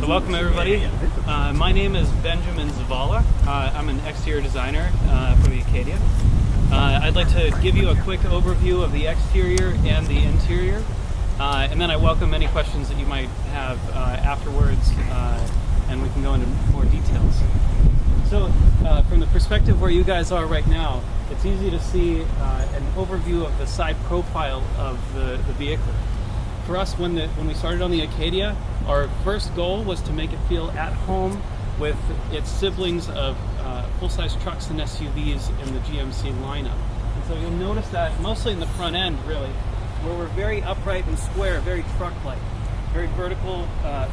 So welcome everybody. My name is Benjamin Zavala. I'm an exterior designer for the Acadia. I'd like to give you a quick overview of the exterior and the interior, and then I welcome any questions that you might have afterwards, and we can go into more details. So from the perspective where you guys are right now, it's easy to see an overview of the side profile of the vehicle. For us, when we started on the Acadia, our first goal was to make it feel at home with its siblings of full-size trucks and SUVs in the GMC lineup. And so you'll notice that mostly in the front end, really, where we're very upright and square, very truck-like, very vertical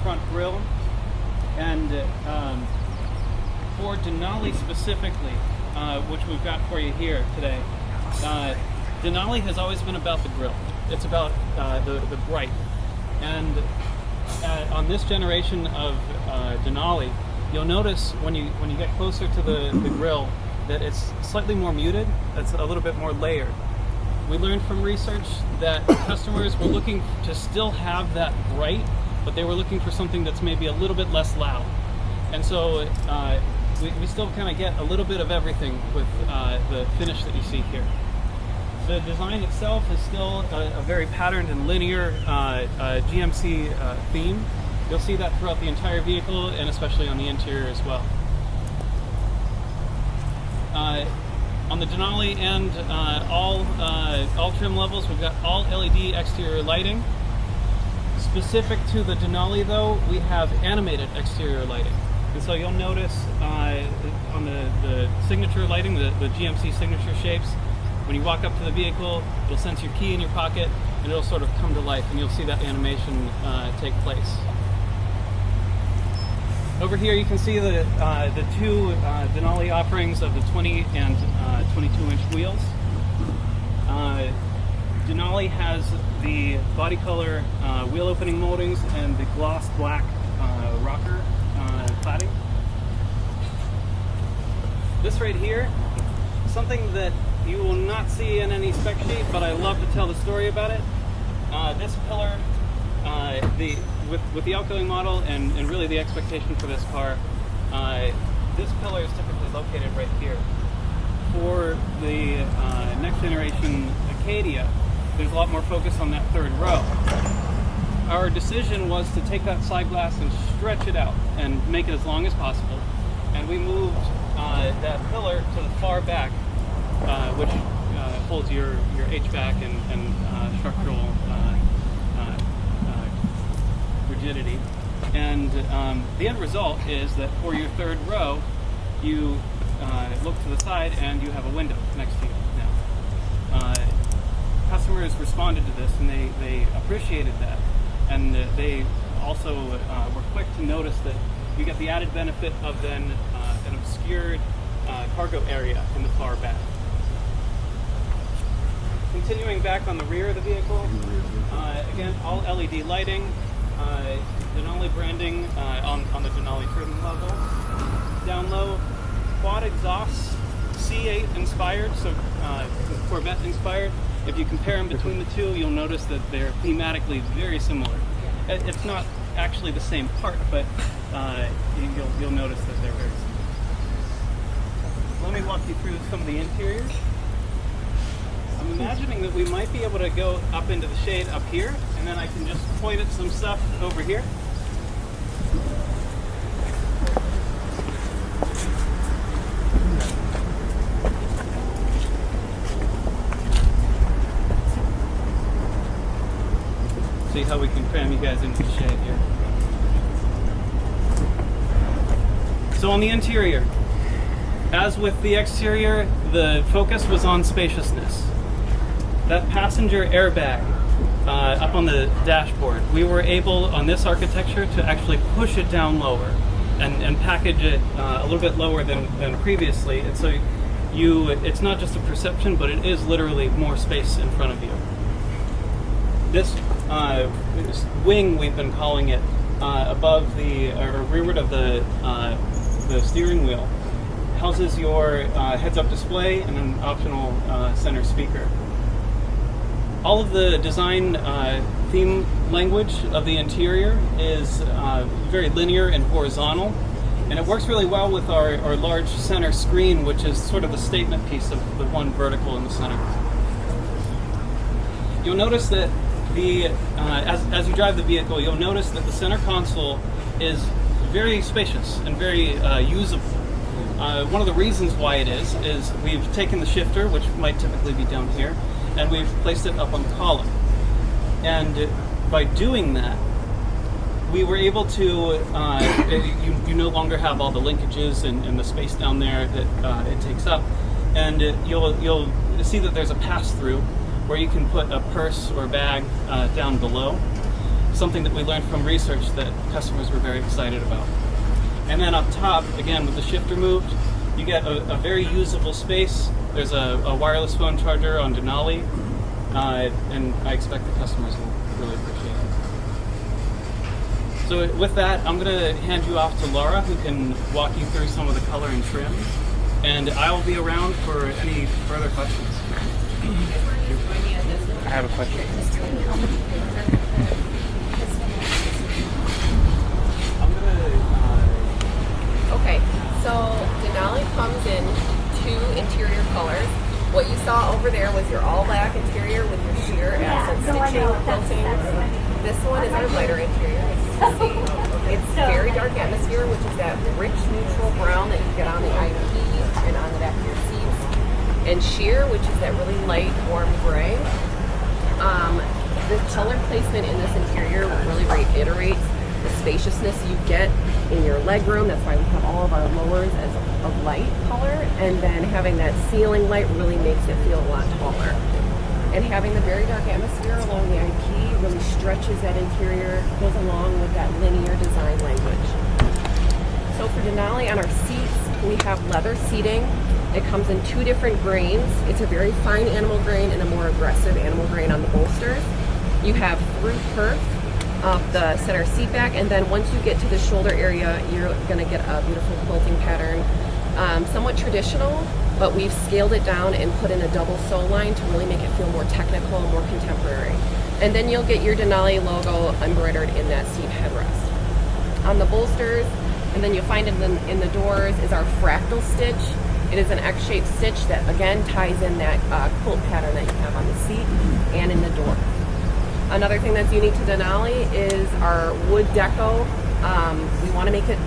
front grille. And for Denali specifically, which we've got for you here today, Denali has always been about the grille. It's about the bright. And on this generation of Denali, you'll notice when you get closer to the grille that it's slightly more muted. It's a little bit more layered. We learned from research that customers were looking to still have that bright, but they were looking for something that's maybe a little bit less loud. And so we still kind of get a little bit of everything with the finish that you see here. The design itself is still a very patterned and linear GMC theme. You'll see that throughout the entire vehicle and especially on the interior as well. On the Denali and all trim levels, we've got all LED exterior lighting. Specific to the Denali though, we have animated exterior lighting. And so you'll notice on the signature lighting, the GMC signature shapes, when you walk up to the vehicle, it'll sense your key in your pocket and it'll sort of come to life and you'll see that animation take place. Over here you can see the two Denali offerings of the 20 and 22-inch wheels. Denali has the body color wheel opening moldings and the gloss black rocker cladding. This right here, something that you will not see in any spec sheet, but I love to tell the story about it. This pillar, with the outgoing model and really the expectation for this car, this pillar is typically located right here. For the next generation Acadia, there's a lot more focus on that third row. Our decision was to take that side glass and stretch it out and make it as long as possible. And we moved that pillar to the far back, which holds your HVAC and structural rigidity. And the end result is that for your third row, you look to the side and you have a window next to you now. Customers responded to this and they appreciated that. And they also were quick to notice that you get the added benefit of then an obscured cargo area in the far back. Continuing back on the rear of the vehicle, again, all LED lighting, Denali branding on the Denali trim level. Down low, quad exhausts, C8 inspired, so Corvette inspired. If you compare them between the two, you'll notice that they're thematically very similar. It's not actually the same part, but you'll notice that they're very similar. Let me walk you through some of the interiors. I'm imagining that we might be able to go up into the shade up here, and then I can just point at some stuff over here. See how we can cram you guys into the shade here. So on the interior, as with the exterior, the focus was on spaciousness. That passenger airbag up on the dashboard, we were able on this architecture to actually push it down lower and package it a little bit lower than previously. And so it's not just a perception, but it is literally more space in front of you. This wing, we've been calling it, above or rearward of the steering wheel, houses your heads-up display and an optional center speaker. All of the design theme language of the interior is very linear and horizontal, and it works really well with our large center screen, which is sort of the statement piece of the one vertical in the center. You'll notice that as you drive the vehicle, you'll notice that the center console is very spacious and very usable. One of the reasons why it is we've taken the shifter, which might typically be down here, and we've placed it up on the column. And by doing that, we were able to, you no longer have all the linkages and the space down there that it takes up. And you'll see that there's a pass-through where you can put a purse or bag down below, something that we learned from research that customers were very excited about. And then up top, again, with the shifter moved, you get a very usable space. There's a wireless phone charger on Denali, and I expect the customers will really appreciate it. So with that, I'm going to hand you off to Laura, who can walk you through some of the color and trim, and I will be around for any further questions. I have a question. Okay, so Denali comes in 2 interior colors. What you saw over there was your all black interior with your sheer accent stitching quilting. This one is our lighter interior, as you can see. It's very dark atmosphere, which is that rich neutral brown that you get on the IP and on the back of your seats. And sheer, which is that really light, warm gray. The color placement in this interior really reiterates the spaciousness you get in your legroom. That's why we have all of our lowers as a light color, and then having that ceiling light really makes it feel a lot taller. And having the very dark atmosphere along the IP really stretches that interior, goes along with that linear design language. So for Denali, on our seats, we have leather seating. It comes in 2 different grains. It's a very fine animal grain and a more aggressive animal grain on the bolsters. You have through perf of the center seat back, and then once you get to the shoulder area, you're going to get a beautiful quilting pattern. Somewhat traditional, but we've scaled it down and put in a double sew line to really make it feel more technical and more contemporary. And then you'll get your Denali logo embroidered in that seat headrest. On the bolsters, and then you'll find in the doors is our fractal stitch. It is an X-shaped stitch that again ties in that quilt pattern that you have on the seat and in the door. Another thing that's unique to Denali is our wood deco. We want to make it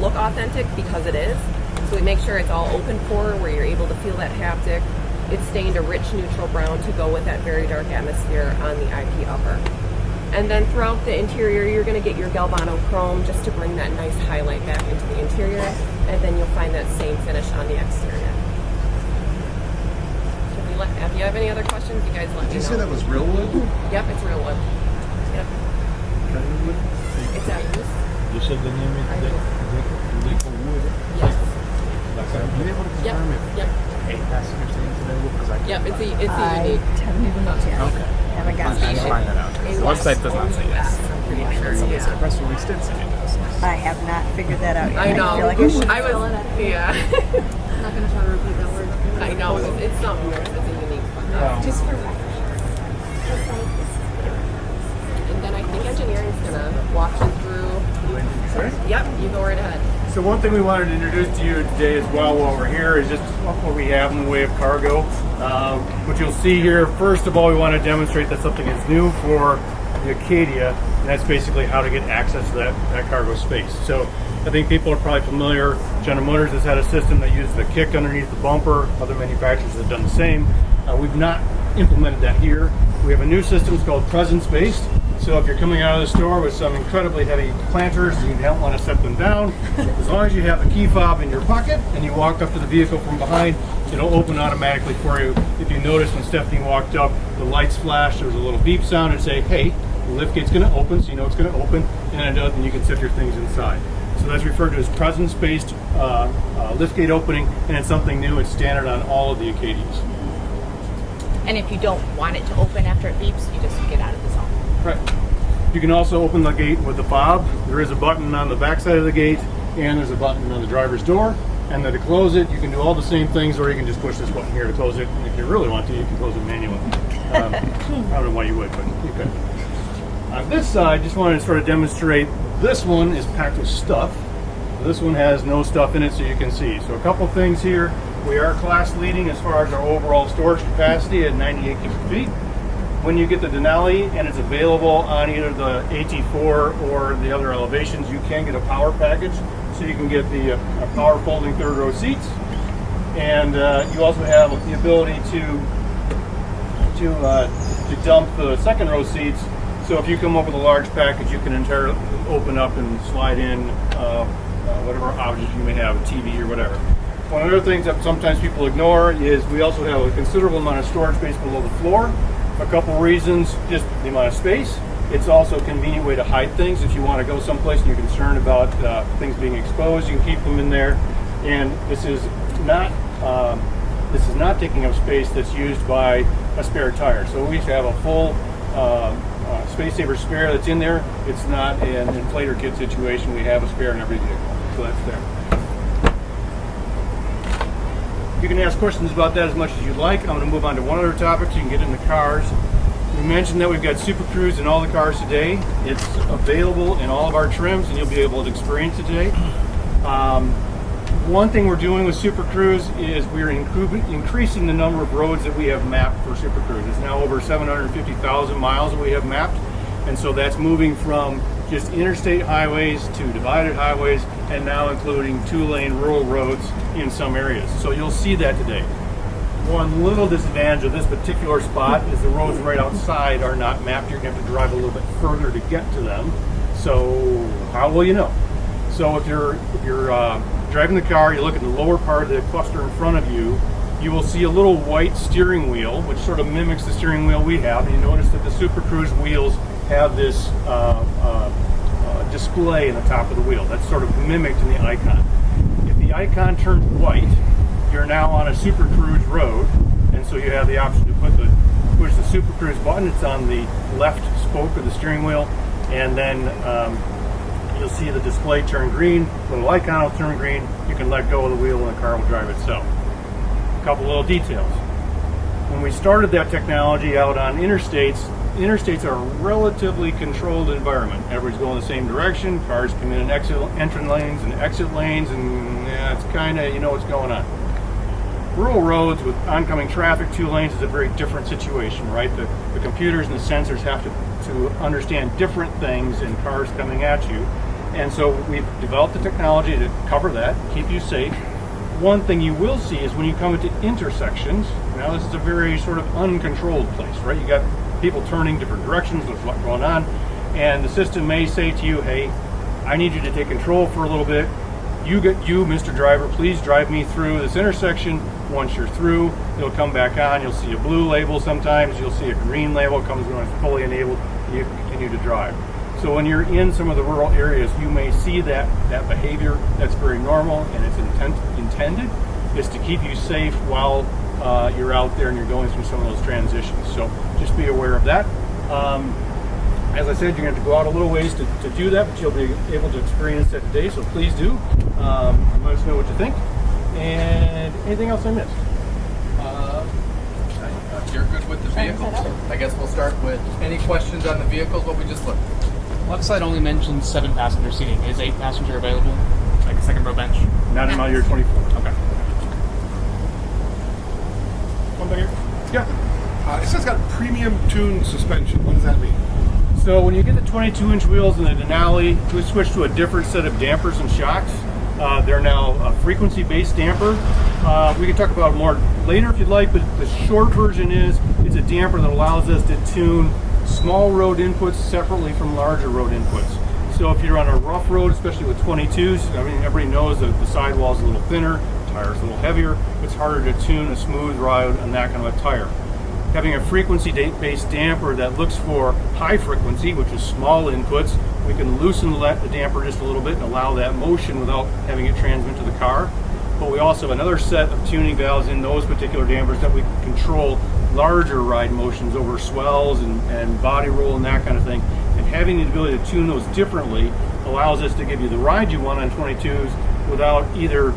look authentic because it is. So we make sure it's all open pore where you're able to feel that haptic. It's stained a rich neutral brown to go with that very dark atmosphere on the IP upper. And then throughout the interior, you're going to get your Galvano chrome just to bring that nice highlight back into the interior. And then you'll find that same finish on the exterior. If you have any other questions, you guys let me know. Did you say that was real wood? Yep, it's real wood. Yep. Wood? It's at use. You said the name is Rico Wood? Yes. Are you able to Yep. confirm if Yep. 8 passengers staying today? Because I can't Yep. It's a find unique. haven't even looked yet. Okay. Haven't got I'll it. find that out. The website does not say yes. I'm pretty sure. The Yeah. press release did say it does. I have not figured that out yet. I know. feel like I should. I was. Yeah. I'm not going to try to repeat that word. I know. It's not weird. It's a unique one. Just for reference. And then I think engineering's gonna walk you through. Yep. You go right ahead. So one thing we wanted to introduce to you today as well while we're here is just what we have in the way of cargo. What you'll see here, first of all, we want to demonstrate that something is new for the Acadia, and that's basically how to get access to that cargo space. So I think people are probably familiar. General Motors has had a system that uses the kick underneath the bumper. Other manufacturers have done the same. We've not implemented that here. We have a new system, it's called presence-based. So if you're coming out of the store with some incredibly heavy planters and you don't want to set them down, as long as you have a key fob in your pocket and you walk up to the vehicle from behind, it'll open automatically for you. If you notice when Stephanie walked up, the lights flashed, there was a little beep sound and say, hey, the lift gate's going to open, so you know it's going to open, and it does, and you can set your things inside. So that's referred to as presence-based lift gate opening, and it's something new. It's standard on all of the Acadias. And if you don't want it to open after it beeps, you just get out of the zone. Right. You can also open the gate with the fob. There is a button on the back side of the gate, and there's a button on the driver's door. And then to close it, you can do all the same things, or you can just push this button here to close it. And if you really want to, you can close it manually. I don't know why you would, but you could. On this side, just wanted to sort of demonstrate, this one is packed with stuff. This one has no stuff in it, so you can see. So a couple things here. We are class leading as far as our overall storage capacity at 98 cubic feet. When you get the Denali and it's available on either the AT4 or the other elevations, you can get a power package. So you can get the power folding third row seats. And you also have the ability to dump the second row seats. So if you come up with a large package, you can entirely open up and slide in whatever objects you may have, a TV or whatever. One of the other things that sometimes people ignore is we also have a considerable amount of storage space below the floor. A couple reasons, just the amount of space. It's also a convenient way to hide things. If you want to go someplace and you're concerned about things being exposed, you can keep them in there. And this is not taking up space that's used by a spare tire. So we have a full Space Saver spare that's in there. It's not an inflator kit situation. We have a spare in every vehicle, so that's there. You can ask questions about that as much as you'd like. I'm going to move on to one other topic so you can get into cars. We mentioned that we've got Super Cruise in all the cars today. It's available in all of our trims, and you'll be able to experience it today. One thing we're doing with Super Cruise is we're increasing the number of roads that we have mapped for Super Cruise. It's now over 750,000 miles that we have mapped, and so that's moving from just interstate highways to divided highways, and now including 2-lane rural roads in some areas. So you'll see that today. One little disadvantage of this particular spot is the roads right outside are not mapped. You're going to have to drive a little bit further to get to them. So how will you know? So if you're driving the car, you look at the lower part of the cluster in front of you, you will see a little white steering wheel, which sort of mimics the steering wheel we have. And you notice that the Super Cruise wheels have this display in the top of the wheel. That's sort of mimicked in the icon. If the icon turns white, you're now on a Super Cruise road, and so you have the option to push the Super Cruise button. It's on the left spoke of the steering wheel, and then you'll see the display turn green. The little icon will turn green. You can let go of the wheel and the car will drive itself. A couple little details. When we started that technology out on interstates are a relatively controlled environment. Everybody's going the same direction. Cars come in and exit entrance lanes and exit lanes, and it's kind of, you know what's going on. Rural roads with oncoming traffic, 2 lanes, is a very different situation, right? The computers and the sensors have to understand different things in cars coming at you. And so we've developed the technology to cover that, keep you safe. One thing you will see is when you come into intersections, now this is a very sort of uncontrolled place, right? You got people turning different directions, there's a lot going on, and the system may say to you, hey, I need you to take control for a little bit. You, Mr. Driver, please drive me through this intersection. Once you're through, it'll come back on. You'll see a blue label sometimes. You'll see a green label. It comes when it's fully enabled. You can continue to drive. So when you're in some of the rural areas, you may see that behavior. That's very normal, and it's intended is to keep you safe while you're out there and you're going through some of those transitions. So just be aware of that. As I said, you're going to have to go out a little ways to do that, but you'll be able to experience that today, so please do. Let us know what you think. And anything else I missed? You're good with the vehicles? I guess we'll start with any questions on the vehicles, what we just looked at. Website only mentions 7-passenger seating. Is 8-passenger available? Like a second row bench? Not in model year 24. Okay. One back here. Yeah. It says it's got premium tuned suspension. What does that mean? So when you get the 22-inch wheels in the Denali, we switch to a different set of dampers and shocks. They're now a frequency-based damper. We can talk about it more later if you'd like, but the short version is it's a damper that allows us to tune small road inputs separately from larger road inputs. So if you're on a rough road, especially with 22s, I mean, everybody knows that the sidewall is a little thinner, the tire's a little heavier. It's harder to tune a smooth ride on that kind of a tire. Having a frequency-based damper that looks for high frequency, which is small inputs, we can loosen the damper just a little bit and allow that motion without having it transmit to the car. But we also have another set of tuning valves in those particular dampers that we can control larger ride motions over swells and body roll and that kind of thing. And having the ability to tune those differently allows us to give you the ride you want on 22s without either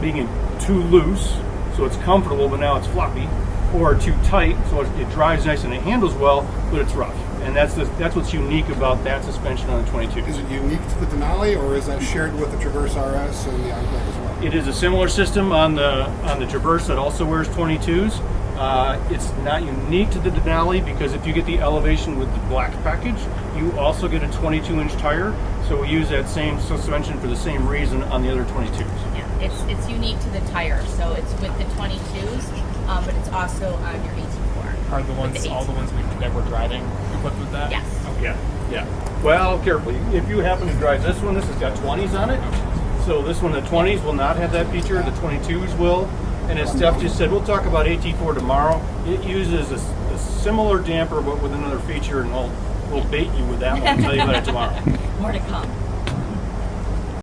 being too loose, so it's comfortable but now it's floppy, or too tight, so it drives nice and it handles well, but it's rough. and that's what's unique about that suspension on the 22. Is it unique to the Denali, or is that shared with the Traverse RS and the Enclave as well? It is a similar system on the Traverse that also wears 22s. It's not unique to the Denali because if you get the Elevation with the black package, you also get a 22-inch tire. So we use that same suspension for the same reason on the other 22s. Yeah, it's unique to the tire, so it's with the 22s, but it's also on your 84. Are the ones the all the ones that we're driving equipped with that? Yes. Yeah. Well, carefully. If you happen to drive this one, this has got 20s on it. So this one, the 20s will not have that feature. The 22s will. And as Steph just said, we'll talk about AT4 tomorrow. It uses a similar damper, but with another feature, and we'll bait you with that one. I'll tell you about it tomorrow. More to come.